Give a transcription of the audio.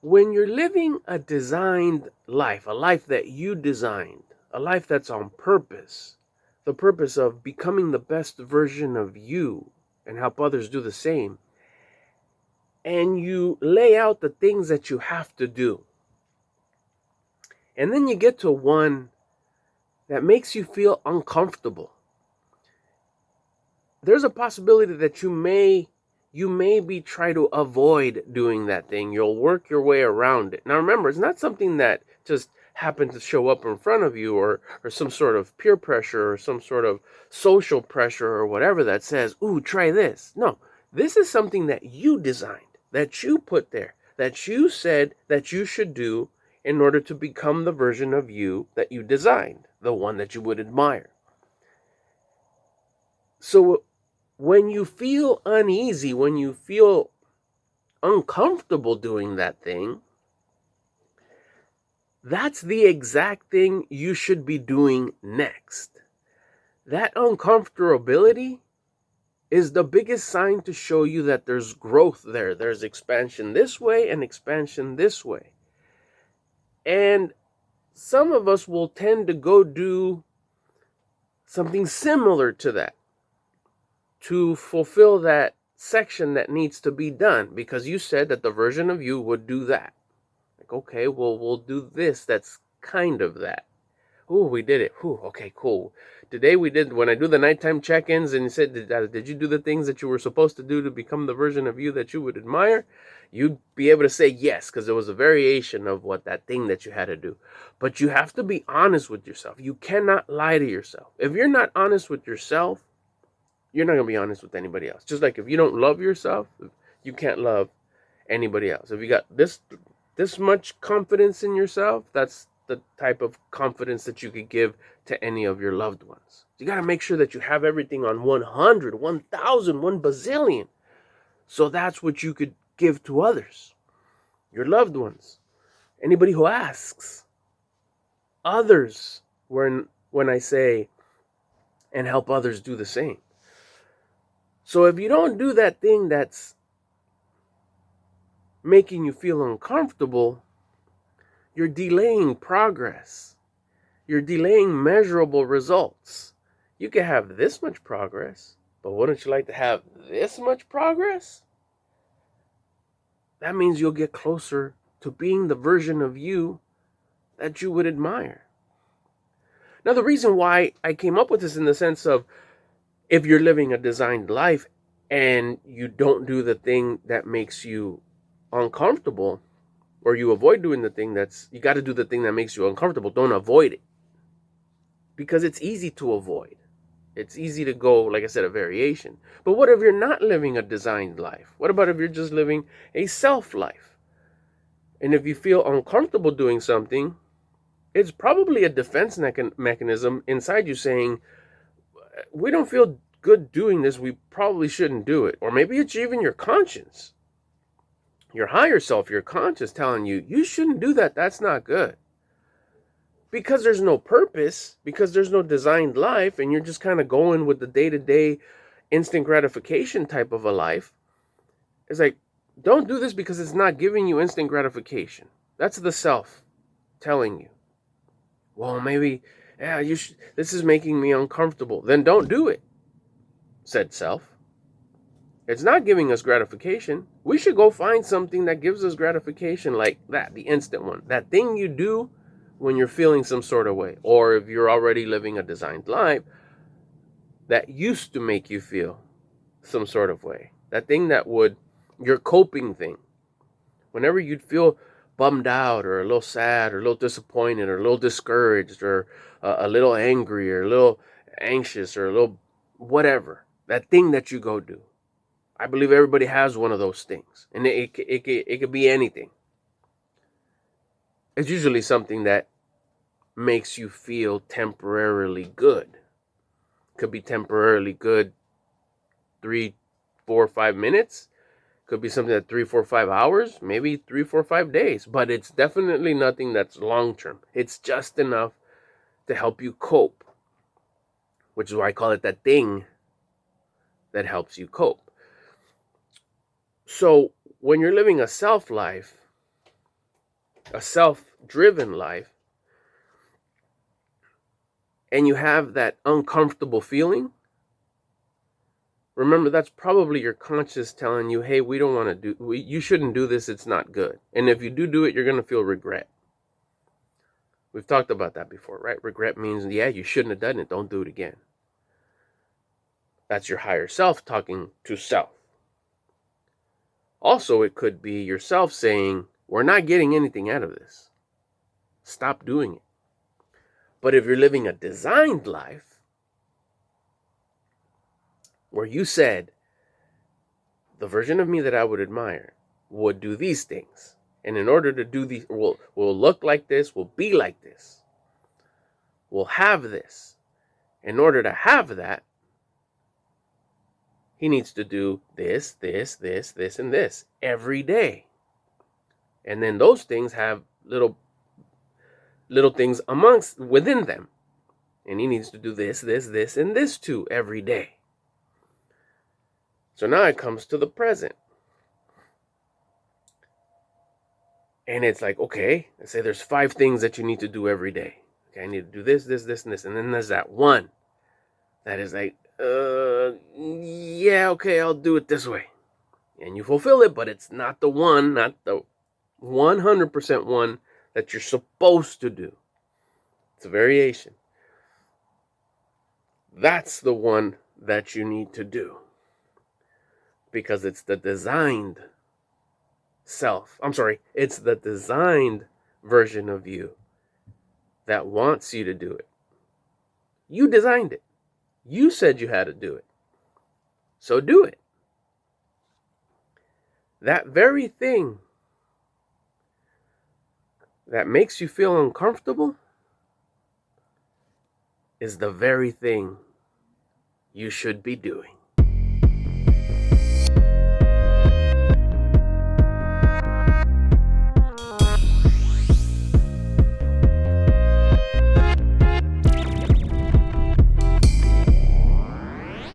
When you're living a designed life, a life that you designed, a life that's on purpose, the purpose of becoming the best version of you and help others do the same, and you lay out the things that you have to do, and then you get to one that makes you feel uncomfortable, there's a possibility that you maybe try to avoid doing that thing. You'll work your way around it. Now remember, it's not something that just happened to show up in front of you, or some sort of peer pressure or some sort of social pressure or whatever that says, ooh, try this. No, this is something that you designed, that you put there, that you said that you should do in order to become the version of you that you designed, the one that you would admire. So when you feel uneasy, when you feel uncomfortable doing that thing, that's the exact thing you should be doing next. That uncomfortability is the biggest sign to show you that there's growth there. There's expansion this way and expansion this way. And some of us will tend to go do something similar to that, to fulfill that section that needs to be done, because you said that the version of you would do that. Like, okay, well, we'll do this. That's kind of that. Ooh, we did it. Ooh, okay, cool. Today we did, when I do the nighttime check-ins and you said, did you do the things that you were supposed to do to become the version of you that you would admire? You'd be able to say yes, because there was a variation of what that thing that you had to do. But you have to be honest with yourself. You cannot lie to yourself. If you're not honest with yourself, you're not going to be honest with anybody else. Just like if you don't love yourself, you can't love anybody else. If you got this much confidence in yourself, that's the type of confidence that you could give to any of your loved ones. You got to make sure that you have everything on 100, 1,000, 1 bazillion. So that's what you could give to others, your loved ones, anybody who asks. Others, when I say, and help others do the same. So if you don't do that thing that's making you feel uncomfortable, you're delaying progress. You're delaying measurable results. You can have this much progress, but wouldn't you like to have this much progress? That means you'll get closer to being the version of you that you would admire. Now, the reason why I came up with this in the sense of, if you're living a designed life and you don't do the thing that makes you uncomfortable, or you avoid doing the thing you got to do the thing that makes you uncomfortable. Don't avoid it, because it's easy to avoid. It's easy to go, like I said, a variation. But what if you're not living a designed life? What about if you're just living a self life? And if you feel uncomfortable doing something, it's probably a defense mechanism inside you saying, we don't feel good doing this, we probably shouldn't do it. Or maybe it's even your conscience, your higher self, your conscience telling you, you shouldn't do that, that's not good. Because there's no purpose, because there's no designed life, and you're just kind of going with the day-to-day instant gratification type of a life. It's like, don't do this because it's not giving you instant gratification. That's the self telling you. Well, maybe, yeah, this is making me uncomfortable. Then don't do it, said self. It's not giving us gratification. We should go find something that gives us gratification, like that, the instant one. That thing you do when you're feeling some sort of way, or if you're already living a designed life that used to make you feel some sort of way. That thing that would, your coping thing. Whenever you'd feel bummed out, or a little sad, or a little disappointed, or a little discouraged, or a little angry, or a little anxious, or a little whatever, that thing that you go do. I believe everybody has one of those things, and it could be anything. It's usually something that makes you feel temporarily good. Could be temporarily good 3, 4, 5 minutes. Could be something that 3, 4, 5 hours, maybe 3, 4, 5 days, but it's definitely nothing that's long term. It's just enough to help you cope, which is why I call it that thing that helps you cope. So when you're living a self life, a self-driven life, and you have that uncomfortable feeling, remember that's probably your conscience telling you, hey, we don't want to do, you shouldn't do this, it's not good. And if you do it, you're going to feel regret. We've talked about that before, right? Regret means, yeah, you shouldn't have done it, don't do it again. That's your higher self talking to self. Also, it could be yourself saying, we're not getting anything out of this. Stop doing it. But if you're living a designed life, where you said, the version of me that I would admire would do these things. And in order to do these, will look like this, will be like this, will have this. In order to have that, he needs to do this, this, this, this, and this every day. And then those things have little things within them. And he needs to do this, this, this, and this too every day. So now it comes to the present. And it's like, okay, let's say there's 5 things that you need to do every day. Okay, I need to do this, this, this, and this. And then there's that one that is like, yeah, okay, I'll do it this way. And you fulfill it, but it's not the one, not the 100% one that you're supposed to do. It's a variation. That's the one that you need to do. Because it's the designed self. It's the designed version of you that wants you to do it. You designed it. You said you had to do it. So do it. That very thing that makes you feel uncomfortable is the very thing you should be doing.